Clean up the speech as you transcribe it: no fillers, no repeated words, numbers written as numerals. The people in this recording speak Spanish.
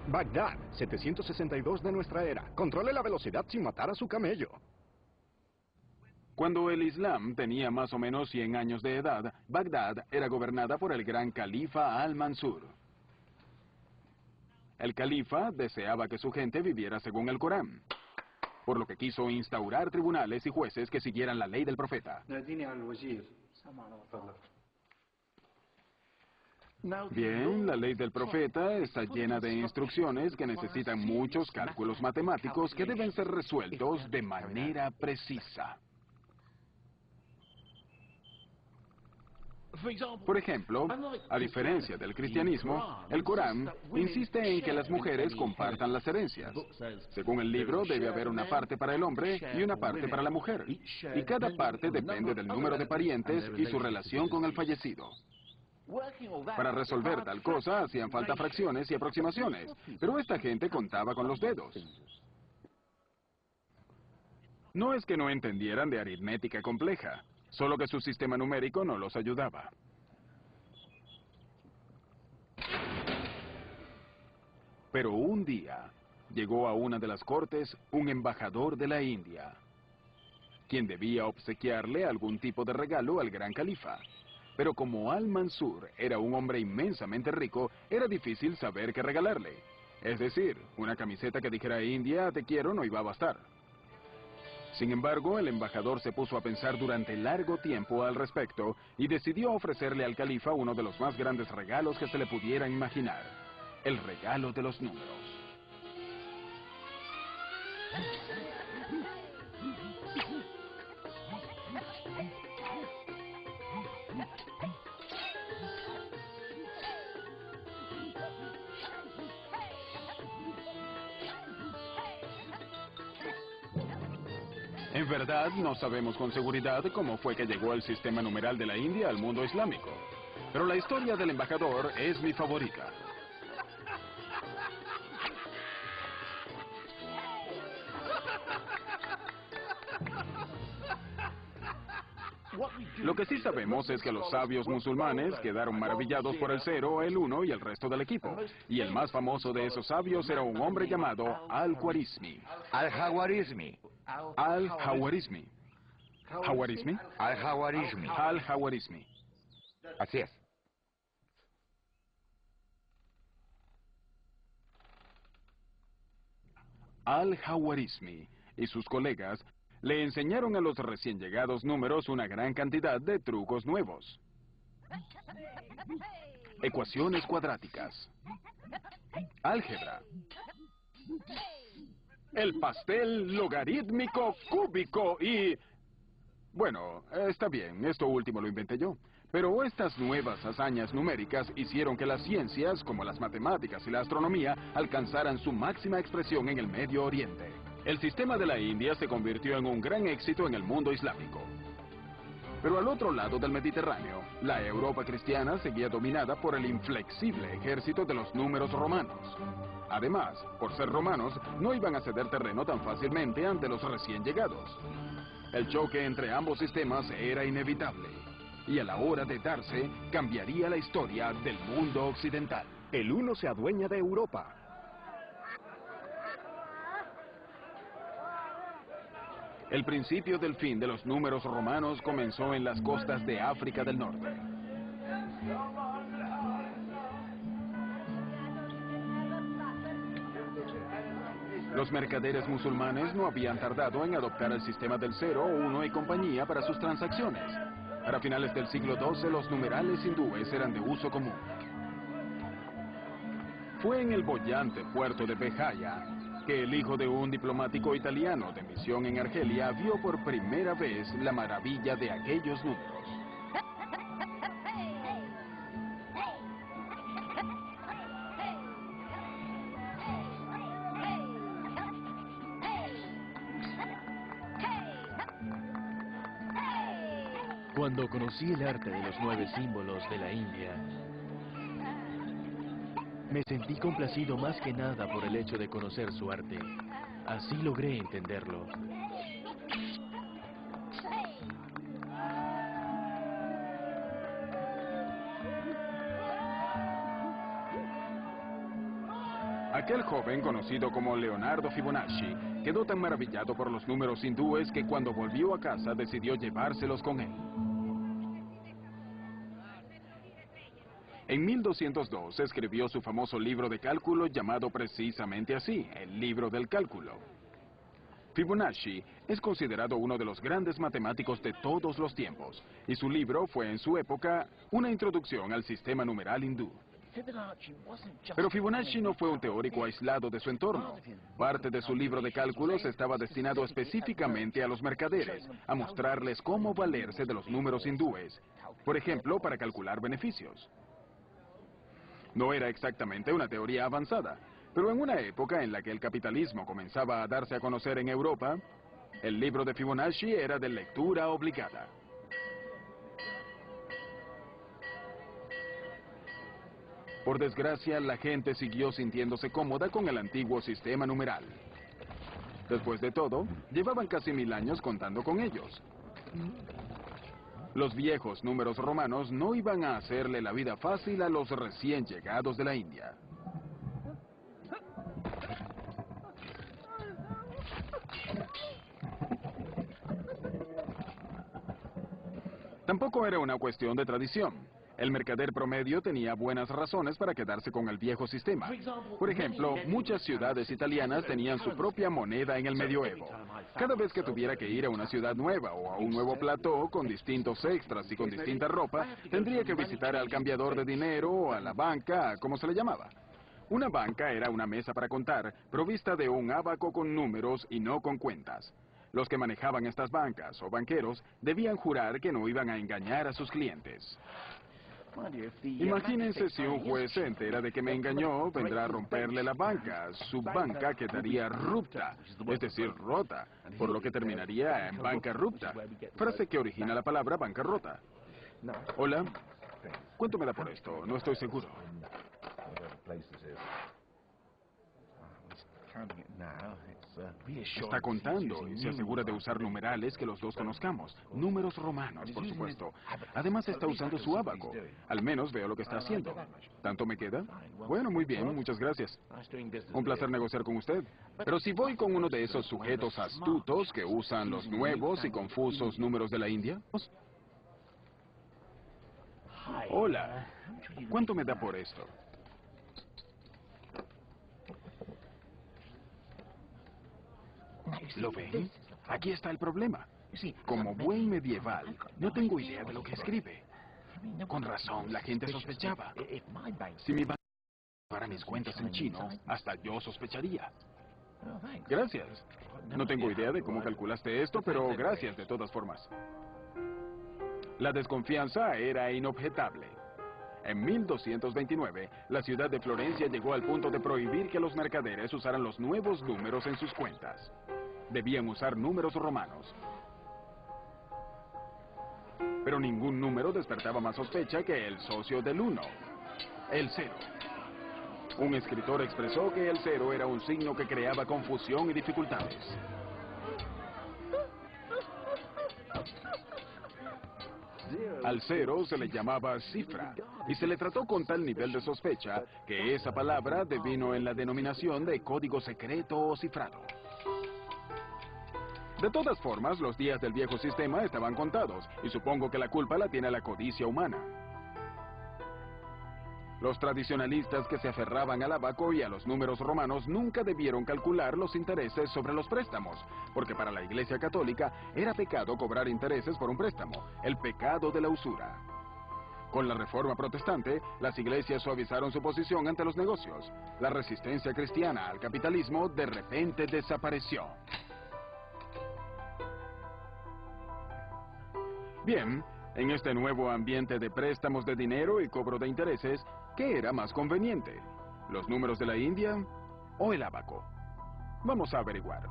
Bagdad, 762 de nuestra era. Controle la velocidad sin matar a su camello. Cuando el Islam tenía más o menos 100 años de edad, Bagdad era gobernada por el gran califa Al-Mansur. El califa deseaba que su gente viviera según el Corán, por lo que quiso instaurar tribunales y jueces que siguieran la ley del profeta. Bien, la ley del profeta está llena de instrucciones que necesitan muchos cálculos matemáticos que deben ser resueltos de manera precisa. Por ejemplo, a diferencia del cristianismo, el Corán insiste en que las mujeres compartan las herencias. Según el libro, debe haber una parte para el hombre y una parte para la mujer. Y cada parte depende del número de parientes y su relación con el fallecido. Para resolver tal cosa hacían falta fracciones y aproximaciones, pero esta gente contaba con los dedos. No es que no entendieran de aritmética compleja, solo que su sistema numérico no los ayudaba. Pero un día llegó a una de las cortes un embajador de la India, quien debía obsequiarle algún tipo de regalo al gran califa. Pero como Al-Mansur era un hombre inmensamente rico, era difícil saber qué regalarle. Es decir, una camiseta que dijera India, te quiero, no iba a bastar. Sin embargo, el embajador se puso a pensar durante largo tiempo al respecto y decidió ofrecerle al califa uno de los más grandes regalos que se le pudiera imaginar: el regalo de los números. En verdad, no sabemos con seguridad cómo fue que llegó el sistema numeral de la India al mundo islámico. Pero la historia del embajador es mi favorita. Lo que sí sabemos es que los sabios musulmanes quedaron maravillados por el 0, el 1 y el resto del equipo. Y el más famoso de esos sabios era un hombre llamado Al-Khwarizmi. Al-Khwarizmi. Al-Khwarizmi. ¿Khwarizmi? Al-Khwarizmi. Al-Khwarizmi. Así es. Al-Khwarizmi y sus colegas le enseñaron a los recién llegados números una gran cantidad de trucos nuevos. Ecuaciones cuadráticas, álgebra, el pastel logarítmico cúbico y... Bueno, está bien, esto último lo inventé yo. Pero estas nuevas hazañas numéricas hicieron que las ciencias, como las matemáticas y la astronomía, alcanzaran su máxima expresión en el Medio Oriente. El sistema de la India se convirtió en un gran éxito en el mundo islámico. Pero al otro lado del Mediterráneo, la Europa cristiana seguía dominada por el inflexible ejército de los números romanos. Además, por ser romanos, no iban a ceder terreno tan fácilmente ante los recién llegados. El choque entre ambos sistemas era inevitable, y a la hora de darse, cambiaría la historia del mundo occidental. El uno se adueña de Europa. El principio del fin de los números romanos comenzó en las costas de África del Norte. Los mercaderes musulmanes no habían tardado en adoptar el sistema del 0, 1 y compañía para sus transacciones. Para finales del siglo XII, los numerales hindúes eran de uso común. Fue en el boyante puerto de Béjaia que el hijo de un diplomático italiano de misión en Argelia vio por primera vez la maravilla de aquellos números. Cuando conocí el arte de los 9 símbolos de la India, me sentí complacido más que nada por el hecho de conocer su arte. Así logré entenderlo. Aquel joven, conocido como Leonardo Fibonacci, quedó tan maravillado por los números hindúes que cuando volvió a casa decidió llevárselos con él. En 1202 escribió su famoso libro de cálculo llamado precisamente así, el libro del cálculo. Fibonacci es considerado uno de los grandes matemáticos de todos los tiempos, y su libro fue en su época una introducción al sistema numeral hindú. Pero Fibonacci no fue un teórico aislado de su entorno. Parte de su libro de cálculos estaba destinado específicamente a los mercaderes, a mostrarles cómo valerse de los números hindúes, por ejemplo, para calcular beneficios. No era exactamente una teoría avanzada, pero en una época en la que el capitalismo comenzaba a darse a conocer en Europa, el libro de Fibonacci era de lectura obligada. Por desgracia, la gente siguió sintiéndose cómoda con el antiguo sistema numeral. Después de todo, llevaban casi 1000 años contando con ellos. Los viejos números romanos no iban a hacerle la vida fácil a los recién llegados de la India. Tampoco era una cuestión de tradición. El mercader promedio tenía buenas razones para quedarse con el viejo sistema. Por ejemplo, muchas ciudades italianas tenían su propia moneda en el medioevo. Cada vez que tuviera que ir a una ciudad nueva o a un nuevo plató con distintos extras y con distinta ropa, tendría que visitar al cambiador de dinero o a la banca, como se le llamaba. Una banca era una mesa para contar, provista de un ábaco con números y no con cuentas. Los que manejaban estas bancas o banqueros debían jurar que no iban a engañar a sus clientes. Imagínense si un juez se entera de que me engañó, vendrá a romperle la banca. Su banca quedaría rupta, es decir, rota, por lo que terminaría en bancarrupta, frase que origina la palabra bancarrota. Hola, ¿cuánto me da por esto? No estoy seguro. Está contando y se asegura de usar numerales que los dos conozcamos. Números romanos, por supuesto. Además está usando su ábaco. Al menos veo lo que está haciendo. ¿Tanto me queda? Bueno, muy bien, muchas gracias. Un placer negociar con usted. Pero si voy con uno de esos sujetos astutos que usan los nuevos y confusos números de la India. Hola, ¿cuánto me da por esto? ¿Lo ven? Aquí está el problema. Como buen medieval, no tengo idea de lo que escribe. Con razón, la gente sospechaba. Si mi banco para mis cuentas en chino, hasta yo sospecharía. Gracias. No tengo idea de cómo calculaste esto, pero gracias de todas formas. La desconfianza era inobjetable. En 1229, la ciudad de Florencia llegó al punto de prohibir que los mercaderes usaran los nuevos números en sus cuentas. Debían usar números romanos. Pero ningún número despertaba más sospecha que el socio del 1, el 0. Un escritor expresó que el 0 era un signo que creaba confusión y dificultades. Al 0 se le llamaba cifra, y se le trató con tal nivel de sospecha que esa palabra devino en la denominación de código secreto o cifrado. De todas formas, los días del viejo sistema estaban contados, y supongo que la culpa la tiene la codicia humana. Los tradicionalistas que se aferraban al ábaco y a los números romanos nunca debieron calcular los intereses sobre los préstamos, porque para la Iglesia Católica era pecado cobrar intereses por un préstamo, el pecado de la usura. Con la Reforma Protestante, las iglesias suavizaron su posición ante los negocios. La resistencia cristiana al capitalismo de repente desapareció. Bien, en este nuevo ambiente de préstamos de dinero y cobro de intereses, ¿qué era más conveniente? ¿Los números de la India o el ábaco? Vamos a averiguar.